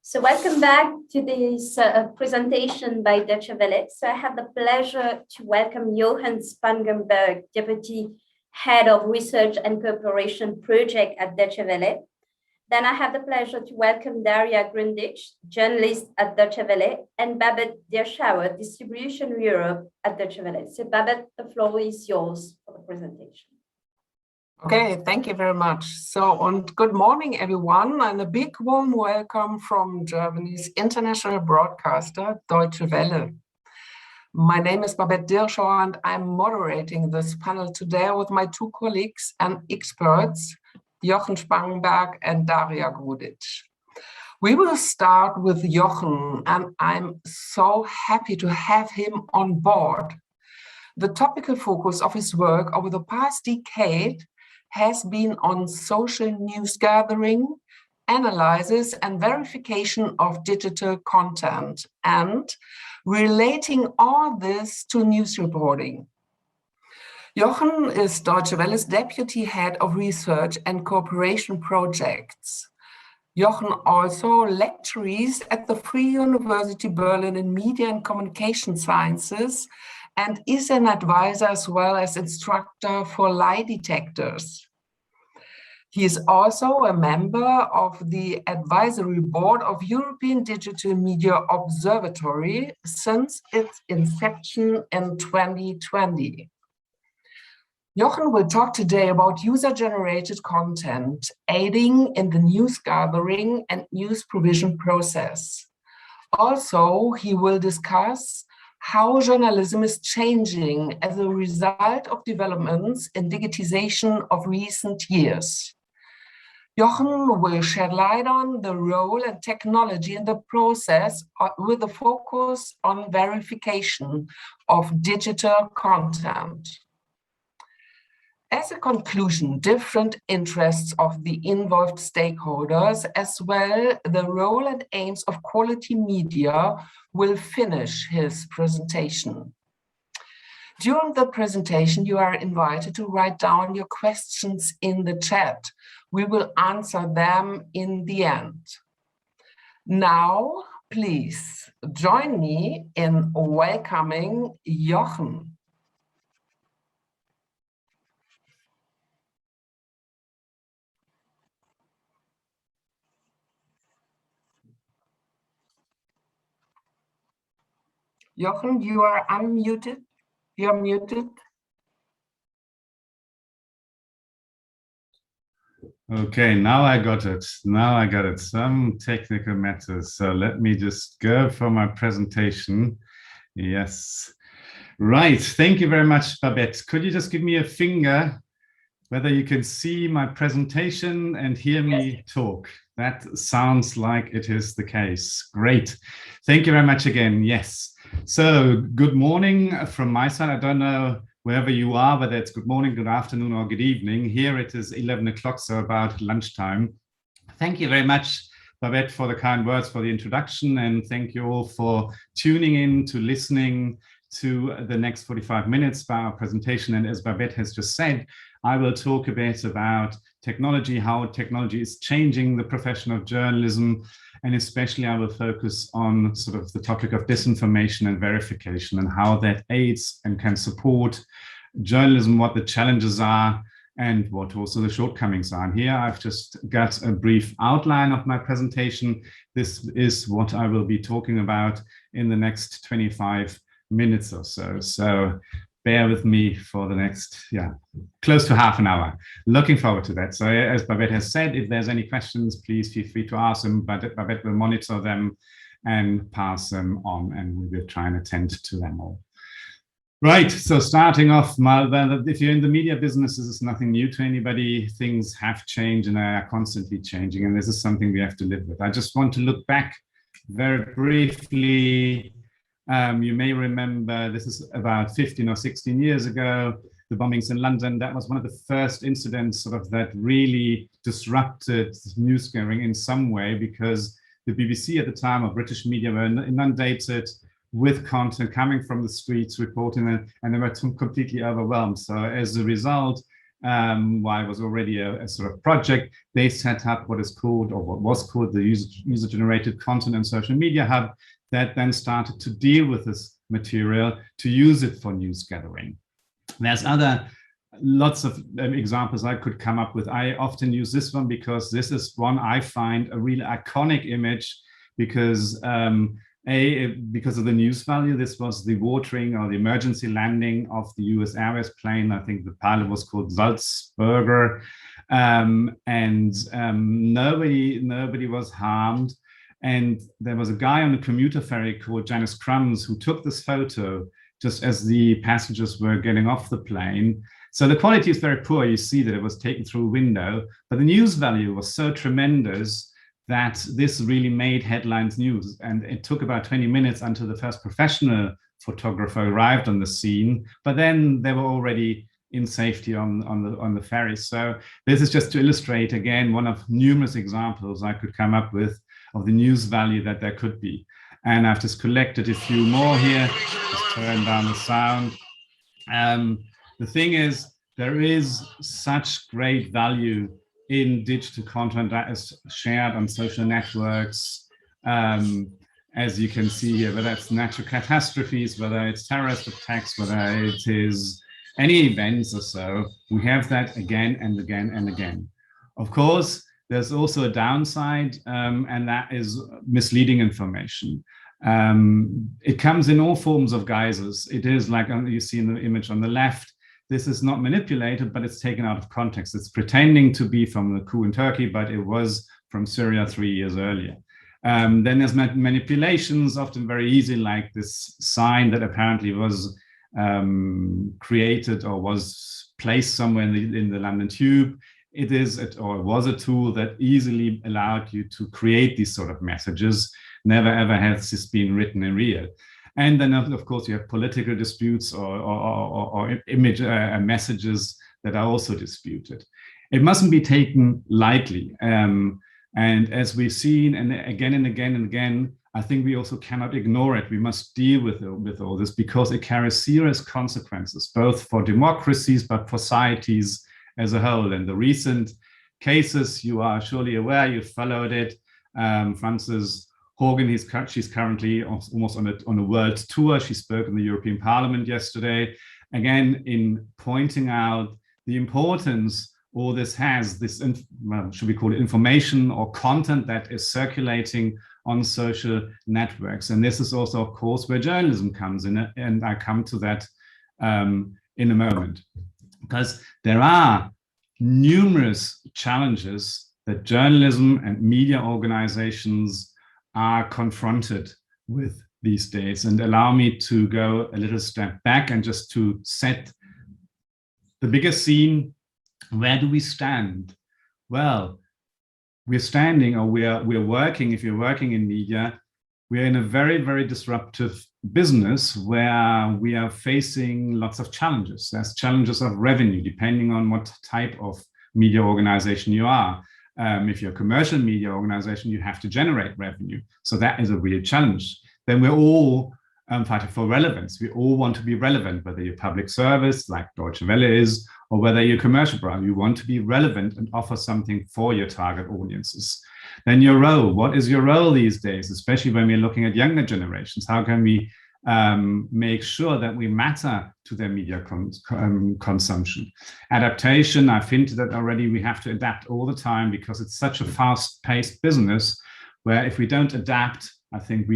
So welcome back to this presentation by Deutsche Welle. So I have the pleasure to welcome Jochen Spangenberg, Deputy Head of Research and Cooperation Project at Deutsche Welle. Then I have the pleasure to welcome Daria Grudić, journalist at Deutsche Welle, and Babette Dirschauer, Distribution Europe at Deutsche Welle. So Babette, the floor is yours for the presentation. Okay, thank you very much. And good morning, everyone, and a big warm welcome from Germany's international broadcaster, Deutsche Welle. My name is Babette Dirschauer, and I'm moderating this panel today with my two colleagues and experts, Jochen Spangenberg and Daria Grudić. We will start with Jochen, and I'm so happy to have him on board. The topical focus of his work over the past decade has been on social news gathering, analysis and verification of digital content, and relating all this to news reporting. Jochen is Deutsche Welle's Deputy Head of Research and Cooperation Projects. Jochen also lectures at the Free University Berlin in Media and Communication Sciences and is an advisor as well as instructor for lie detectors. He is also a member of the advisory board of European Digital Media Observatory since its inception in 2020. Jochen will talk today about user-generated content, aiding in the news gathering and news provision process. Also, he will discuss how journalism is changing as a result of developments in digitization of recent years. Jochen will shed light on the role and technology in the process with a focus on verification of digital content. As a conclusion, different interests of the involved stakeholders, as well the role and aims of quality media, will finish his presentation. During the presentation, you are invited to write down your questions in the chat. We will answer them in the end. Now, please join me in welcoming Jochen. Jochen, you are unmuted. You're muted. Okay, now I got it. Now I got it. Some technical matters. So let me just go for my presentation. Yes. Right. Thank you very much, Babette. Could you just give me a finger whether you can see my presentation and hear me talk? That sounds like it is the case. Great. Thank you very much again. Yes. So good morning from my side. I don't know wherever you are, whether it's good morning, good afternoon, or good evening. Here it is 11 o'clock, so about lunchtime. Thank you very much, Babette, for the kind words, for the introduction, and thank you all for tuning in to listening to the next 45 minutes of our presentation. And as Babette has just said, I will talk a bit about technology, how technology is changing the profession of journalism, and especially I will focus on sort of the topic of disinformation and verification and how that aids and can support journalism, what the challenges are, and what also the shortcomings are. And here I've just got a brief outline of my presentation. This is what I will be talking about in the next 25 minutes or so. So bear with me for the next, close to half an hour. Looking forward to that. So as Babette has said, if there's any questions, please feel free to ask them. Babette will monitor them and pass them on, and we will try and attend to them all. Right, so starting off, if you're in the media business, this is nothing new to anybody. Things have changed and are constantly changing, and this is something we have to live with. I just want to look back very briefly. You may remember this is about 15 or 16 years ago, the bombings in London. That was one of the first incidents sort of that really disrupted news gathering in some way, because the BBC at the time, or British media, were inundated with content coming from the streets, reporting it, and they were completely overwhelmed. So as a result, while it was already a sort of project, they set up what is called, or what was called, the user-generated content and social media hub, that then started to deal with this material to use it for news gathering. There's lots of examples I could come up with. I often use this one because this is one I find a really iconic image, because because of the news value. This was the watering or the emergency landing of the US Airways plane. I think the pilot was called Salzburger, nobody was harmed. And there was a guy on the commuter ferry called Janice Crumbs who took this photo just as the passengers were getting off the plane. So the quality is very poor. You see that it was taken through a window, but the news value was so tremendous that this really made headlines news. And it took about 20 minutes until the first professional photographer arrived on the scene, but then they were already in safety on the ferry. So this is just to illustrate, again, one of numerous examples I could come up with of the news value that there could be. And I've just collected a few more here. Just turn down the sound. The thing is, there is such great value in digital content that is shared on social networks. As you can see here, whether it's natural catastrophes, whether it's terrorist attacks, whether it is any events or so, we have that again and again and again. Of course, there's also a downside, and that is misleading information. It comes in all forms of guises. It is like you see in the image on the left. This is not manipulated, but it's taken out of context. It's pretending to be from the coup in Turkey, but it was from Syria 3 years earlier. Then there's manipulations, often very easy, like this sign that apparently was created or was placed somewhere in the London Tube. It was a tool that easily allowed you to create these sort of messages. Never ever has this been written in real. And then, of course, you have political disputes or image messages that are also disputed. It mustn't be taken lightly. And as we've seen, and again and again and again, I think we also cannot ignore it. We must deal with all this because it carries serious consequences, both for democracies, but for societies as a whole. And the recent cases, you are surely aware, you followed it. Frances Haugen, she's currently almost on a world tour. She spoke in the European Parliament yesterday, again, in pointing out the importance all this has, should we call it information or content that is circulating on social networks. And this is also, of course, where journalism comes in, and I come to that in a moment. Because there are numerous challenges that journalism and media organizations are confronted with these days. And allow me to go a little step back and just to set the bigger scene. Where do we stand? Well, we're standing, or we're working, if you're working in media, we're in a very, very disruptive business where we are facing lots of challenges. There's challenges of revenue, depending on what type of media organization you are. If you're a commercial media organization, you have to generate revenue. So that is a real challenge. Then we're all fighting for relevance. We all want to be relevant, whether you're public service, like Deutsche Welle is, or whether you're a commercial brand. You want to be relevant and offer something for your target audiences. Then your role. What is your role these days, especially when we're looking at younger generations? How can we make sure that we matter to their media consumption? Adaptation, I've hinted at already, we have to adapt all the time because it's such a fast-paced business where if we don't adapt, I think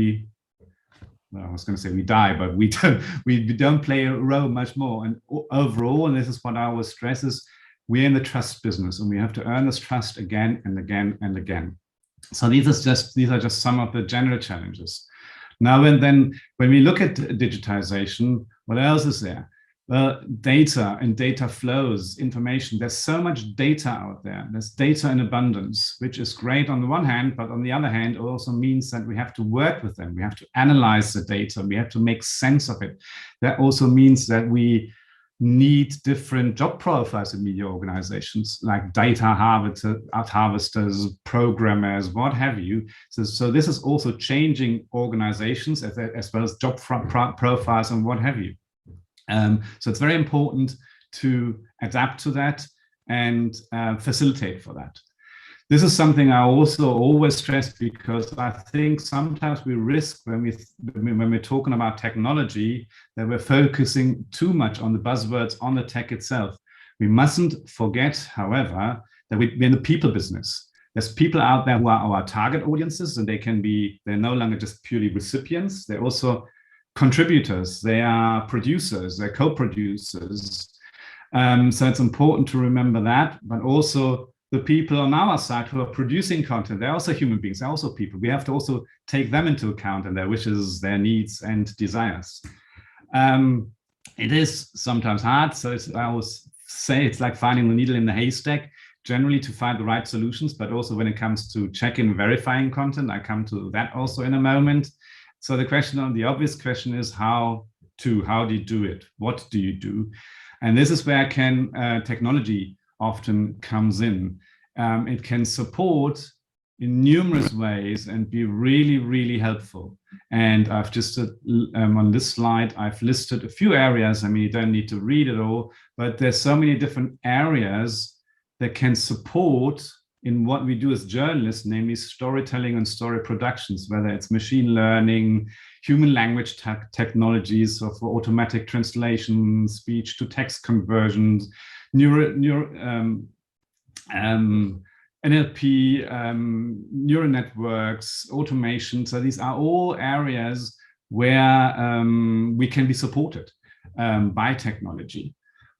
I was going to say we die, but we don't play a role much more. And overall, and this is what I always stress, is we're in the trust business and we have to earn this trust again and again and again. So these are just some of the general challenges. Now, when we look at digitization, what else is there? Well, data and data flows, information. There's so much data out there. There's data in abundance, which is great on the one hand, but on the other hand, it also means that we have to work with them. We have to analyze the data. We have to make sense of it. That also means that we need different job profiles in media organizations, like data harvesters, programmers, what have you. So this is also changing organizations as well as job profiles and what have you. So it's very important to adapt to that. and facilitate for that. This is something I also always stress, because I think sometimes we risk when we're talking about technology that we're focusing too much on the buzzwords, on the tech itself. We mustn't forget, however, that we're in the people business. There's people out there who are our target audiences, and they're no longer just purely recipients. They're also contributors. They are producers. They're co-producers. So it's important to remember that, but also the people on our side who are producing content, they're also human beings, they're also people. We have to also take them into account and their wishes, their needs and desires. It is sometimes hard. So I always say it's like finding the needle in the haystack, generally to find the right solutions, but also when it comes to checking, verifying content. I come to that also in a moment. So the obvious question is how do you do it? What do you do? And this is where technology often comes in. It can support in numerous ways and be really, really helpful. And I've just, on this slide, I've listed a few areas. I mean, you don't need to read it all, but there's so many different areas that can support in what we do as journalists, namely storytelling and story productions, whether it's machine learning, human language technologies, so for automatic translation, speech to text conversions, NLP, neural networks, automation. So these are all areas where we can be supported by technology.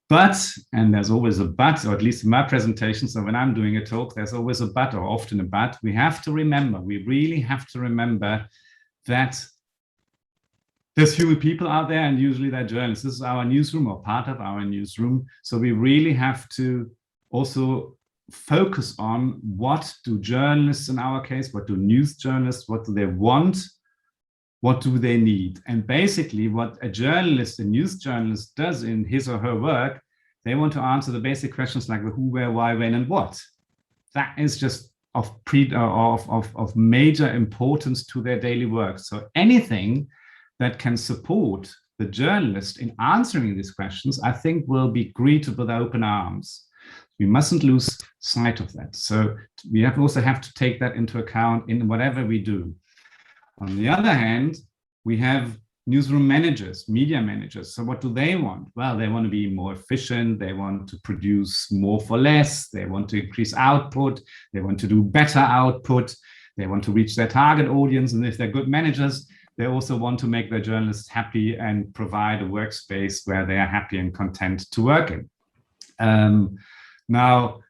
But, and there's always a but, or at least in my presentation, so when I'm doing a talk, there's always a but, or often a but. We really have to remember that there's human people out there, and usually they're journalists. This is our newsroom, or part of our newsroom. So we really have to also focus on what do journalists, in our case, what do news journalists, what do they want? What do they need? And basically what a journalist, a news journalist does in his or her work, they want to answer the basic questions like the who, where, why, when, and what. That is just of major importance to their daily work. So anything that can support the journalist in answering these questions, I think will be greeted with open arms. We mustn't lose sight of that. So we also have to take that into account in whatever we do. On the other hand, we have newsroom managers, media managers. So what do they want? Well, they want to be more efficient. They want to produce more for less. They want to increase output. They want to do better output. They want to reach their target audience. And if they're good managers, they also want to make their journalists happy and provide a workspace where they are happy and content to work in. Now,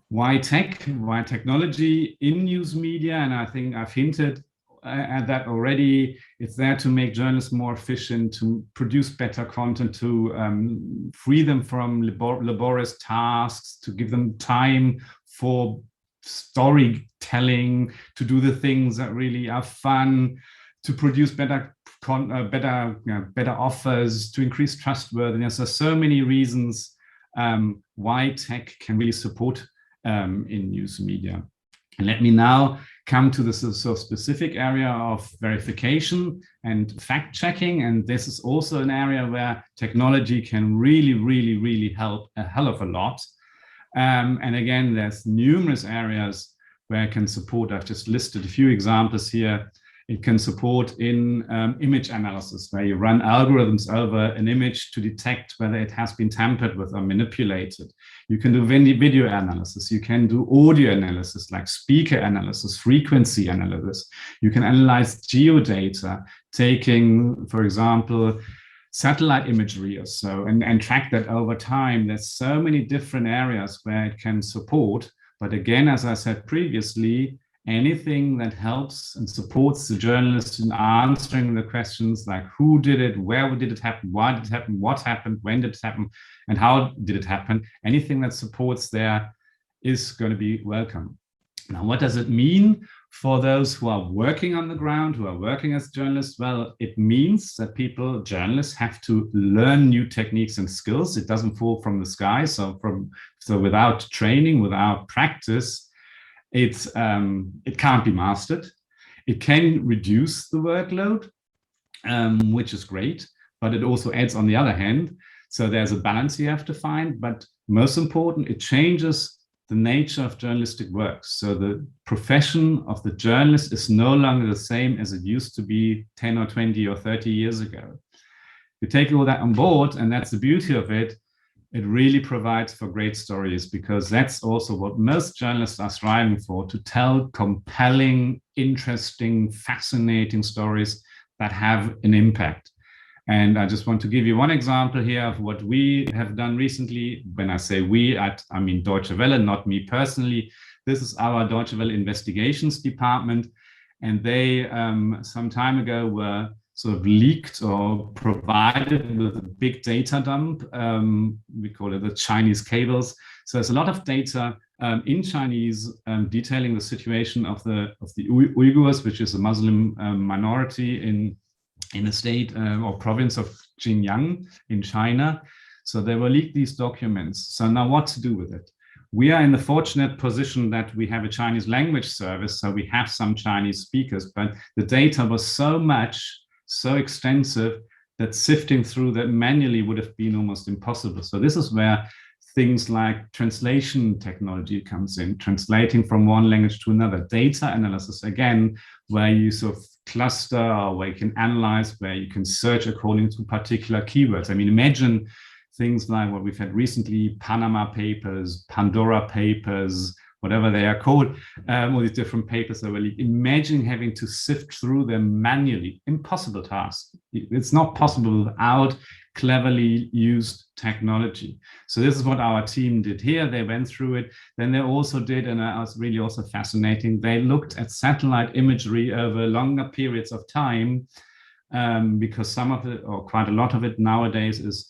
why tech? Why technology in news media? And I think I've hinted at that already. It's there to make journalists more efficient, to produce better content, to free them from laborious tasks, to give them time for storytelling, to do the things that really are fun, to produce better offers, to increase trustworthiness. There's so many reasons why tech can really support in news media. And let me now come to the specific area of verification and fact checking. And this is also an area where technology can really, really, really help a hell of a lot. And again, there's numerous areas where it can support. I've just listed a few examples here. It can support in image analysis, where you run algorithms over an image to detect whether it has been tampered with or manipulated. You can do video analysis. You can do audio analysis, like speaker analysis, frequency analysis. You can analyze geodata, taking, for example, satellite imagery or so, and track that over time. There's so many different areas where it can support. But again, as I said previously, anything that helps and supports the journalist in answering the questions like who did it, where did it happen, why did it happen, what happened, when did it happen, and how did it happen, anything that supports there is going to be welcome. Now, what does it mean for those who are working on the ground, who are working as journalists? Well, it means that journalists have to learn new techniques and skills. It doesn't fall from the sky. So without training, without practice, it can't be mastered. It can reduce the workload, which is great, but it also adds, on the other hand, So there's a balance you have to find, but most important, it changes the nature of journalistic work. So the profession of the journalist is no longer the same as it used to be 10 or 20 or 30 years ago. You take all that on board, and that's the beauty of it. It really provides for great stories, because that's also what most journalists are striving for, to tell compelling, interesting, fascinating stories that have an impact. And I just want to give you one example here of what we have done recently. When I say we, I mean Deutsche Welle, not me personally. This is our Deutsche Welle investigations department. And they, some time ago, were sort of leaked or provided with a big data dump. We call it the Chinese cables. So there's a lot of data in Chinese detailing the situation of the Uyghurs, which is a Muslim minority in the state or province of Xinjiang in China. So they were leaked, these documents. So now what to do with it? We are in the fortunate position that we have a Chinese language service, so we have some Chinese speakers, but the data was so much, so extensive, that sifting through that manually would have been almost impossible. So this is where things like translation technology comes in, translating from one language to another. Data analysis, again, where you sort of cluster, or where you can analyze, where you can search according to particular keywords. I mean, imagine things like what we've had recently, Panama Papers, Pandora Papers, whatever they are called, all these different papers that were leaked. Imagine having to sift through them manually. Impossible task. It's not possible without cleverly used technology. So this is what our team did here. They went through it. Then they also did, and it was really also fascinating, they looked at satellite imagery over longer periods of time, because some of it, or quite a lot of it nowadays, is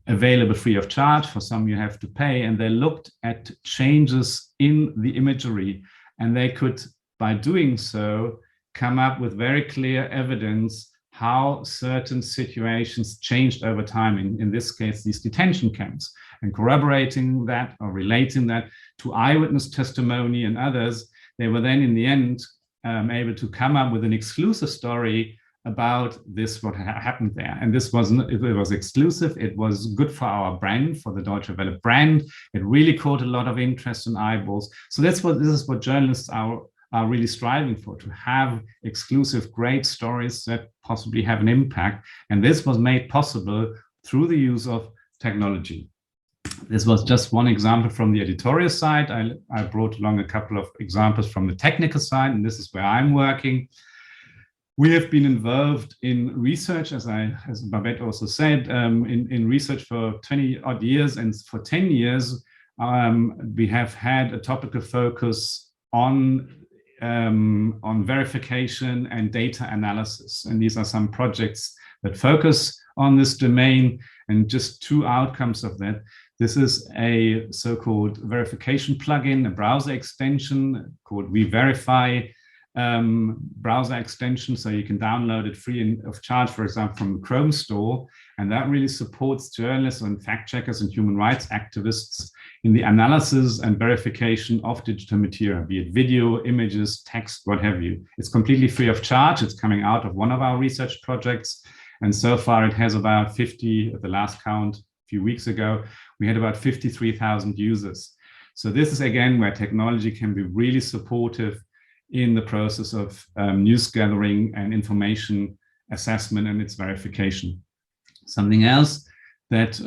available free of charge. For some you have to pay. And they looked at changes in the imagery, and they could, by doing so, come up with very clear evidence how certain situations changed over time, in this case, these detention camps, and corroborating that or relating that to eyewitness testimony and others. They were then in the end able to come up with an exclusive story about this, what happened there. And this wasn't, it was exclusive. It was good for our brand, for the Deutsche Welle brand. It really caught a lot of interest and eyeballs. So this is what journalists are really striving for, to have exclusive, great stories that possibly have an impact. And this was made possible through the use of technology. This was just one example from the editorial side. I brought along a couple of examples from the technical side, and this is where I'm working. We have been involved in research, as Babette also said, in research for 20 odd years, and for 10 years, we have had a topical focus on verification and data analysis. And these are some projects that focus on this domain, and just two outcomes of that. This is a so-called verification plugin, a browser extension called WeVerify browser extension. So you can download it free of charge, for example, from the Chrome store. And that really supports journalists and fact checkers and human rights activists in the analysis and verification of digital material, be it video, images, text, what have you. It's completely free of charge. It's coming out of one of our research projects. And so far it has about 50, at the last count a few weeks ago, we had about 53,000 users. So this is again where technology can be really supportive in the process of news gathering and information assessment and its verification. Something else that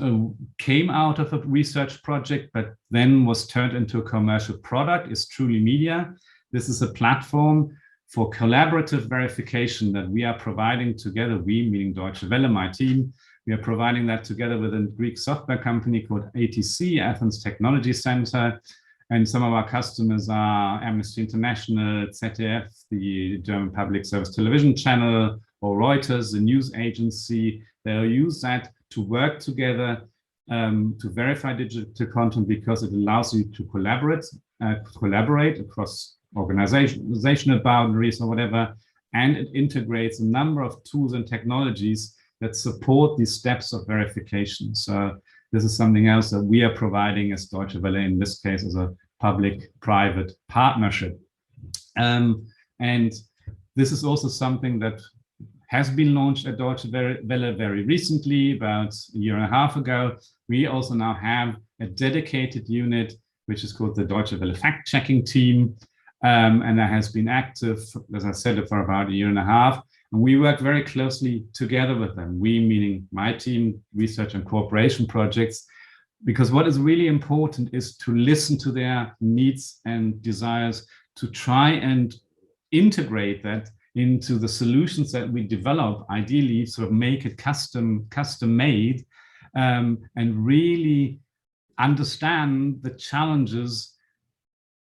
came out of a research project but then was turned into a commercial product is Truly Media. This is a platform for collaborative verification that we are providing together. We, meaning Deutsche Welle, my team, we are providing that together with a Greek software company called ATC, Athens Technology Center. And some of our customers are Amnesty International, ZDF, the German Public Service Television Channel, or Reuters, the news agency. They'll use that to work together to verify digital content, because it allows you to collaborate across organizational boundaries or whatever, and it integrates a number of tools and technologies that support these steps of verification. So this is something else that we are providing as Deutsche Welle, in this case as a public-private partnership. And this is also something that has been launched at Deutsche Welle very recently, about a year and a half ago. We also now have a dedicated unit, which is called the Deutsche Welle fact-checking team. And that has been active, as I said, for about a year and a half. And we work very closely together with them. We, meaning my team, research and cooperation projects, because what is really important is to listen to their needs and desires, to try and integrate that into the solutions that we develop, ideally sort of make it custom made, and really understand the challenges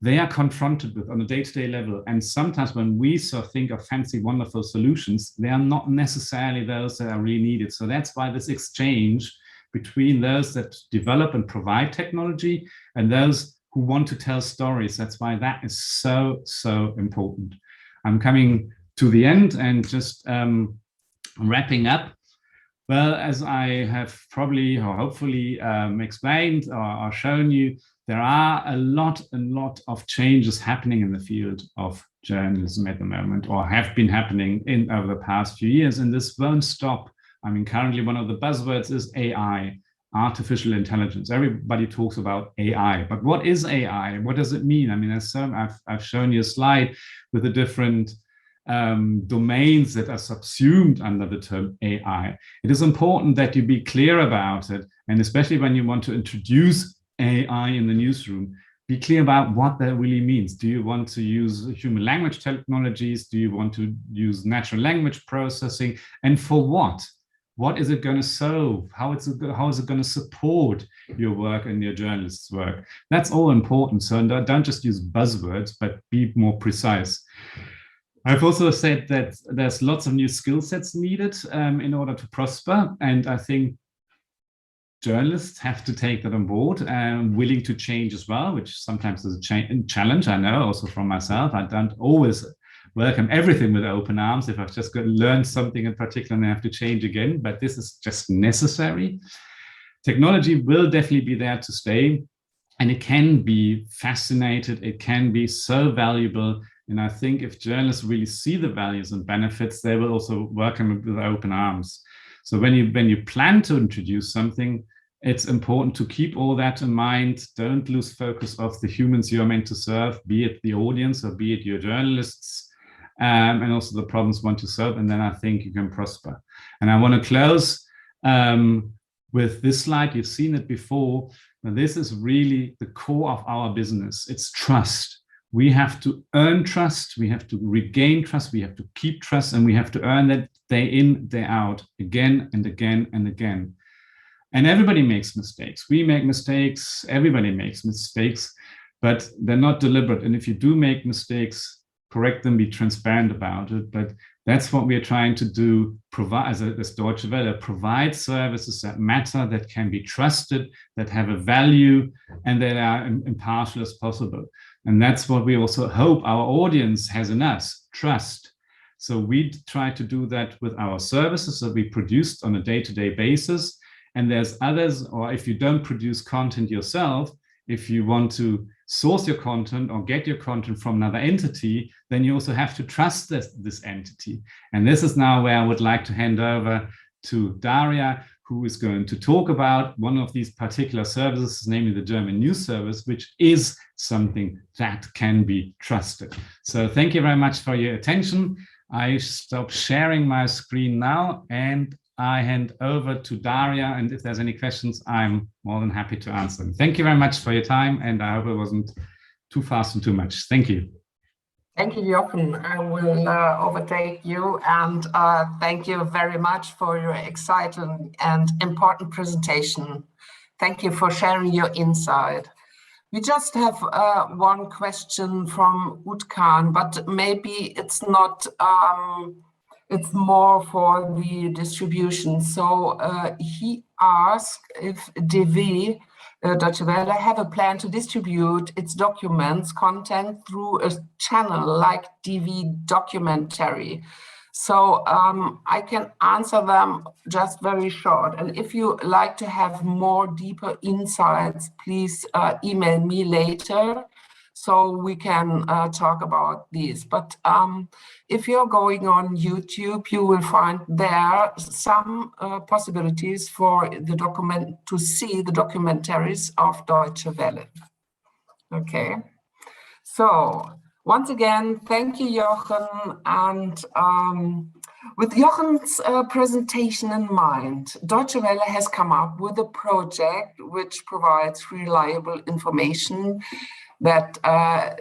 they are confronted with on a day-to-day level. And sometimes when we sort of think of fancy, wonderful solutions, they are not necessarily those that are really needed. So that's why this exchange between those that develop and provide technology and those who want to tell stories, that's why that is so, so important. I'm coming to the end and just wrapping up. Well, as I have probably or hopefully explained or shown you, there are a lot of changes happening in the field of journalism at the moment, or have been happening over the past few years, and this won't stop. I mean, currently one of the buzzwords is AI, artificial intelligence. Everybody talks about AI, but what is AI? What does it mean? I mean, I've shown you a slide with the different domains that are subsumed under the term AI. It is important that you be clear about it, and especially when you want to introduce AI in the newsroom, be clear about what that really means. Do you want to use human language technologies? Do you want to use natural language processing? And for what? What is it going to solve? How is it going to support your work and your journalists' work? That's all important. So don't just use buzzwords, but be more precise. I've also said that there's lots of new skill sets needed in order to prosper. And I think journalists have to take that on board and willing to change as well, which sometimes is a challenge, I know, also from myself. I don't always welcome everything with open arms. If I've just got to learn something in particular and I have to change again, but this is just necessary. Technology will definitely be there to stay, and it can be fascinated. It can be so valuable. And I think if journalists really see the values and benefits, they will also welcome it with open arms. So when you plan to introduce something, it's important to keep all that in mind. Don't lose focus of the humans you're meant to serve, be it the audience or be it your journalists, and also the problems you want to solve. And then I think you can prosper. And I want to close with this slide. You've seen it before. But this is really the core of our business. It's trust. We have to earn trust, we have to regain trust, we have to keep trust, and we have to earn that day in, day out, again and again and again. And everybody makes mistakes. We make mistakes, everybody makes mistakes, but they're not deliberate. And if you do make mistakes, correct them, be transparent about it. But that's what we are trying to do, provide, as Deutsche Welle, provide services that matter, that can be trusted, that have a value, and that are impartial as possible. And that's what we also hope our audience has in us, trust. So we try to do that with our services that we produced on a day-to-day basis. And there's others, or if you don't produce content yourself, if you want to source your content or get your content from another entity, then you also have to trust this entity. And this is now where I would like to hand over to Daria, who is going to talk about one of these particular services, namely the German news service, which is something that can be trusted. So thank you very much for your attention. I stop sharing my screen now and I hand over to Daria. And if there's any questions, I'm more than happy to answer them. Thank you very much for your time. And I hope it wasn't too fast and too much. Thank you. Thank you, Jochen. I will overtake you, and thank you very much for your exciting and important presentation. Thank you for sharing your insight. We just have one question from Utkan, but maybe it's not, it's more for the distribution. So he asked if DW, Deutsche Welle, have a plan to distribute its documents content through a channel like DW Documentary. So I can answer them just very short. And if you like to have more deeper insights, please email me later so we can talk about these. But if you're going on YouTube, you will find there some possibilities for to see the documentaries of Deutsche Welle. Okay, so once again, thank you, Jochen. And with Jochen's presentation in mind, Deutsche Welle has come up with a project which provides reliable information that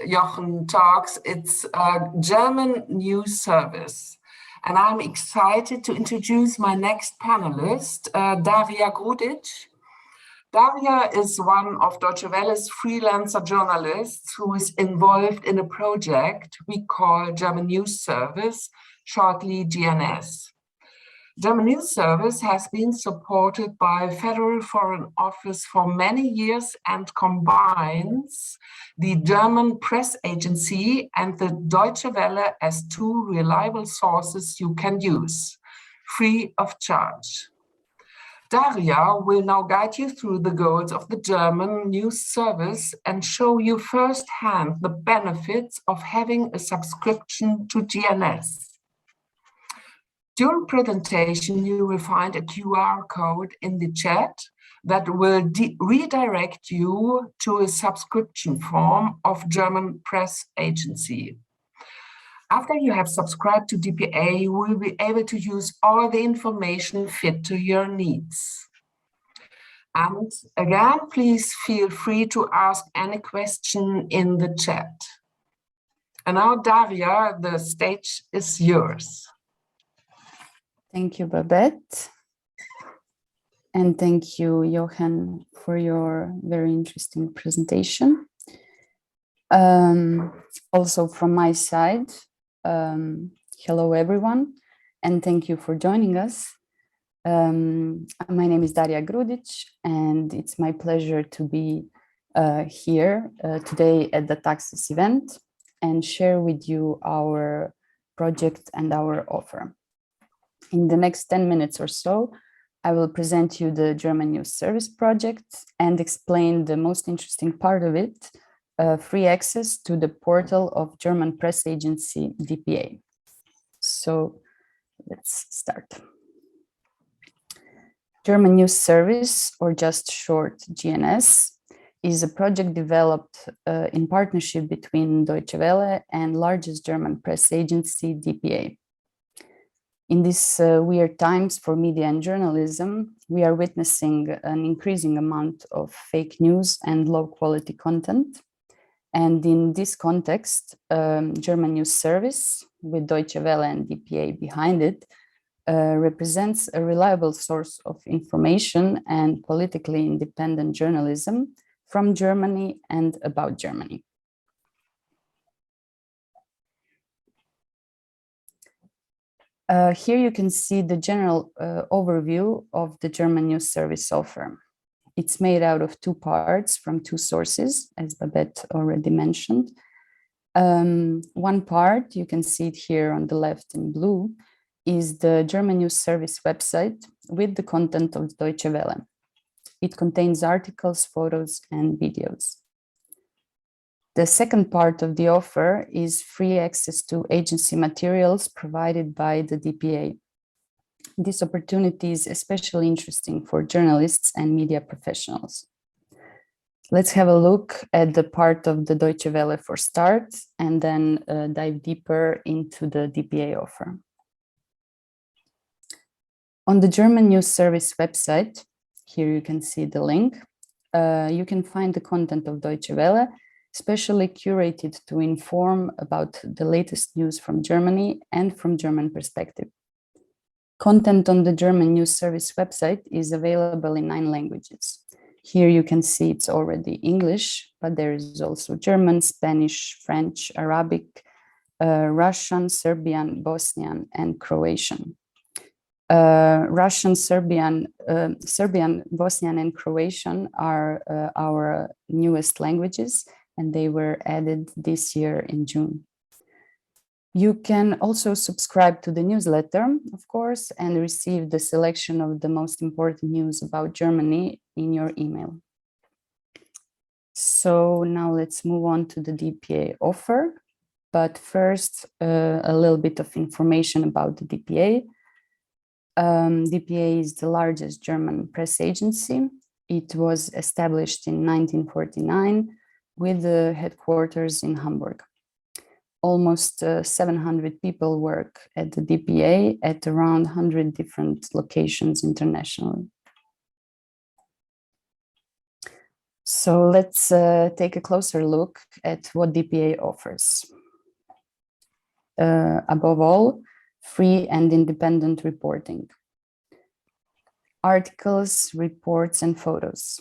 Jochen talks. It's a German news service. And I'm excited to introduce my next panelist, Daria Grudić. Daria is one of Deutsche Welle's freelancer journalists who is involved in a project we call German News Service, shortly GNS. German News Service has been supported by Federal Foreign Office for many years and combines the German press agency and the Deutsche Welle as two reliable sources you can use, free of charge. Daria will now guide you through the goals of the German News Service and show you firsthand the benefits of having a subscription to GNS. During presentation, you will find a QR code in the chat that will redirect you to a subscription form of German press agency. After you have subscribed to DPA, you will be able to use all the information fit to your needs. And again, please feel free to ask any question in the chat. And now, Daria, the stage is yours. Thank you, Babette. And thank you, Jochen, for your very interesting presentation. Also from my side, hello, everyone, and thank you for joining us. My name is Daria Grudić, and it's my pleasure to be here today at the Taxis event and share with you our project and our offer. In the next 10 minutes or so, I will present you the German News Service project and explain the most interesting part of it, free access to the portal of German press agency DPA. So let's start. German News Service, or just short GNS, is a project developed in partnership between Deutsche Welle and largest German press agency DPA. In these weird times for media and journalism, we are witnessing an increasing amount of fake news and low quality content. And in this context, German News Service, with Deutsche Welle and DPA behind it, represents a reliable source of information and politically independent journalism from Germany and about Germany. Here you can see the general overview of the German News Service offer. It's made out of two parts from two sources, as Babette already mentioned. One part, you can see it here on the left in blue, is the German News Service website with the content of Deutsche Welle. It contains articles, photos, and videos. The second part of the offer is free access to agency materials provided by the DPA. This opportunity is especially interesting for journalists and media professionals. Let's have a look at the part of the Deutsche Welle for start, and then dive deeper into the DPA offer. On the German News Service website, here you can see the link, you can find the content of Deutsche Welle, specially curated to inform about the latest news from Germany and from German perspective. Content on the German News Service website is available in 9 languages. Here you can see it's already English, but there is also German, Spanish, French, Arabic, Russian, Serbian, Bosnian, and Croatian. Russian, Serbian, Bosnian, and Croatian are our newest languages, and they were added this year in June. You can also subscribe to the newsletter, of course, and receive the selection of the most important news about Germany in your email. So now let's move on to the DPA offer. But first, a little bit of information about the DPA. DPA is the largest German press agency. It was established in 1949 with the headquarters in Hamburg. Almost 700 people work at the DPA at around 100 different locations internationally. So let's take a closer look at what DPA offers. Above all, free and independent reporting. Articles, reports, and photos.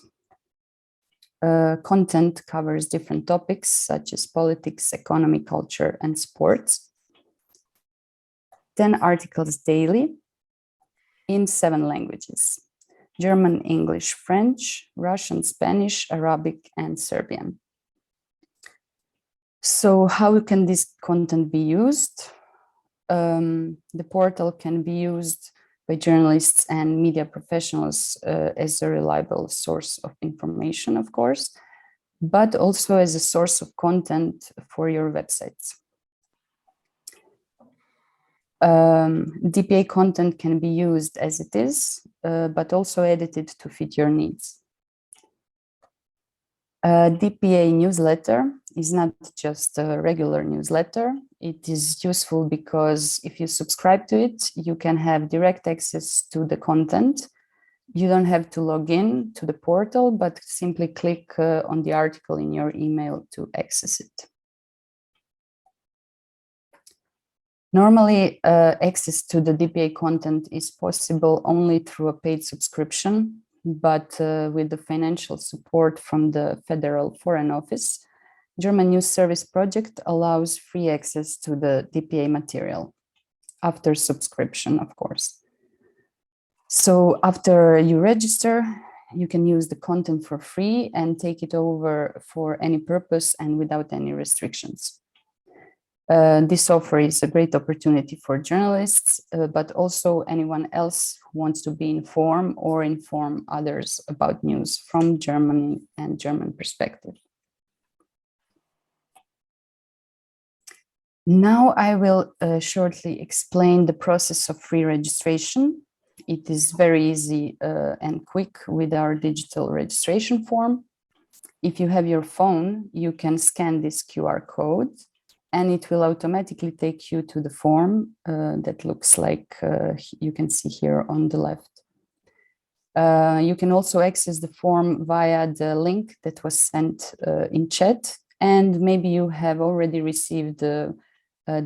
Content covers different topics such as politics, economy, culture, and sports. 10 articles daily in 7 languages: German, English, French, Russian, Spanish, Arabic, and Serbian. So how can this content be used? The portal can be used by journalists and media professionals as a reliable source of information, of course, but also as a source of content for your websites. DPA content can be used as it is, but also edited to fit your needs. DPA newsletter is not just a regular newsletter. It is useful because if you subscribe to it, you can have direct access to the content. You don't have to log in to the portal, but simply click on the article in your email to access it. Normally, access to the DPA content is possible only through a paid subscription, but with the financial support from the Federal Foreign Office, German News Service project allows free access to the DPA material, after subscription, of course. So after you register, you can use the content for free and take it over for any purpose and without any restrictions. This offer is a great opportunity for journalists, but also anyone else who wants to be informed or inform others about news from Germany and German perspective. Now I will shortly explain the process of free registration. It is very easy and quick with our digital registration form. If you have your phone, you can scan this QR code and it will automatically take you to the form that looks like you can see here on the left. You can also access the form via the link that was sent in chat, and maybe you have already received the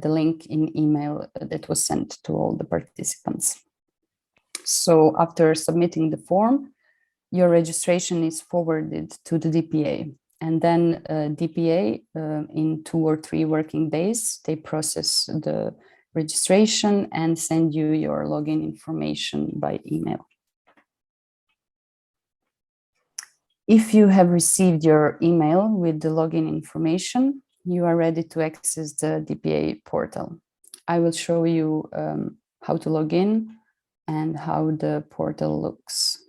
link in email that was sent to all the participants. So after submitting the form, your registration is forwarded to the DPA, and then DPA in 2 or 3 working days, they process the registration and send you your login information by email. If you have received your email with the login information, you are ready to access the DPA portal. I will show you how to log in and how the portal looks.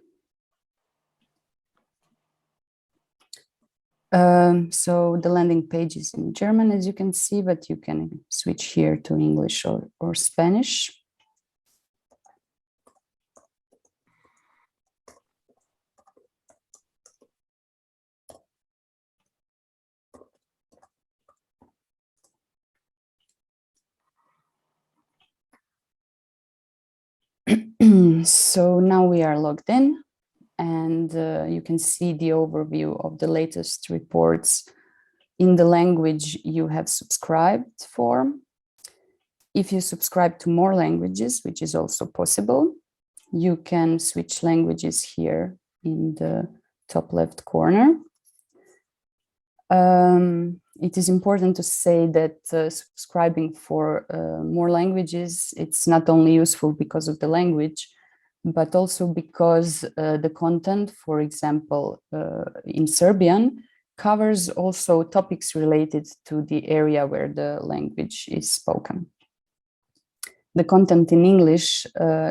So the landing page is in German, as you can see, but you can switch here to English or Spanish. So now we are logged in, and you can see the overview of the latest reports in the language you have subscribed for. If you subscribe to more languages, which is also possible, you can switch languages here in the top left corner. It is important to say that subscribing for more languages, it's not only useful because of the language, but also because the content, for example, in Serbian, covers also topics related to the area where the language is spoken. The content in English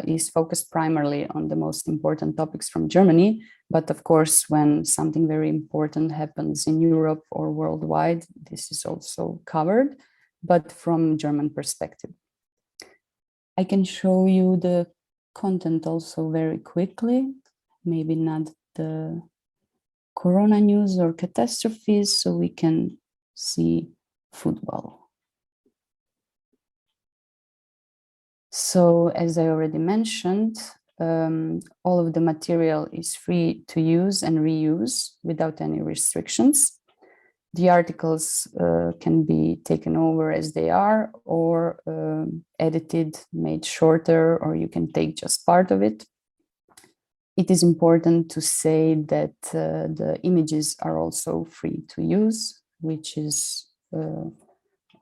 is focused primarily on the most important topics from Germany, But of course, when something very important happens in Europe or worldwide, this is also covered, but from German perspective. I can show you the content also very quickly, maybe not the Corona news or catastrophes, so we can see football. So as I already mentioned, all of the material is free to use and reuse without any restrictions. The articles can be taken over as they are, or edited, made shorter, or you can take just part of it. It is important to say that the images are also free to use, which is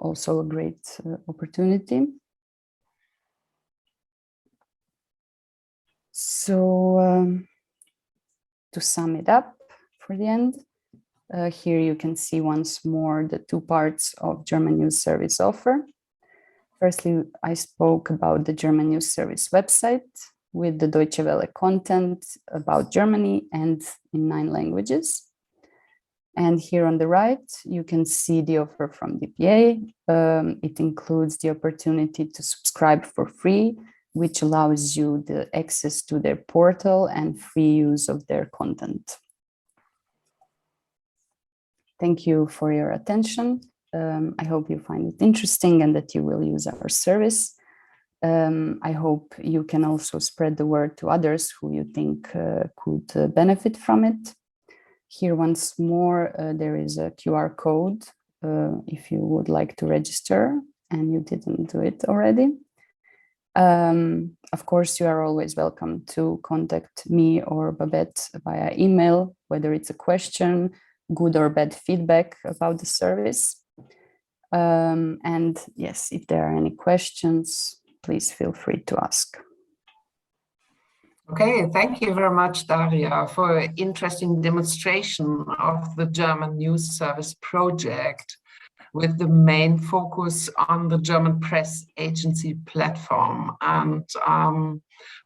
also a great opportunity. So to sum it up for the end, here you can see once more the two parts of German News Service offer. Firstly, I spoke about the German News Service website with the Deutsche Welle content about Germany and in 9 languages. And here on the right, you can see the offer from DPA. It includes the opportunity to subscribe for free, which allows you the access to their portal and free use of their content. Thank you for your attention. I hope you find it interesting and that you will use our service. I hope you can also spread the word to others who you think could benefit from it. Here once more, there is a QR code if you would like to register and you didn't do it already. Of course, you are always welcome to contact me or Babette via email, whether it's a question, good or bad feedback about the service. And yes, if there are any questions, please feel free to ask. Okay, thank you very much, Daria, for an interesting demonstration of the German News Service project with the main focus on the German press agency platform. And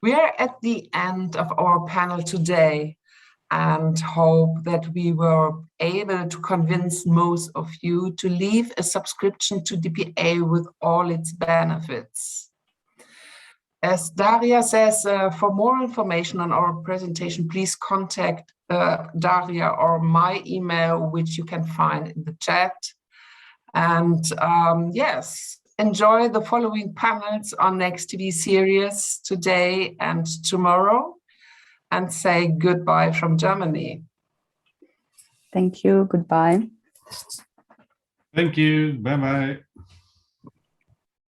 we are at the end of our panel today and hope that we were able to convince most of you to leave a subscription to DPA with all its benefits. As Daria says, for more information on our presentation, please contact Daria or my email, which you can find in the chat. And yes, enjoy the following panels on Nextv series today and tomorrow, and say goodbye from Germany. Thank you. Goodbye. Thank you. Bye-bye.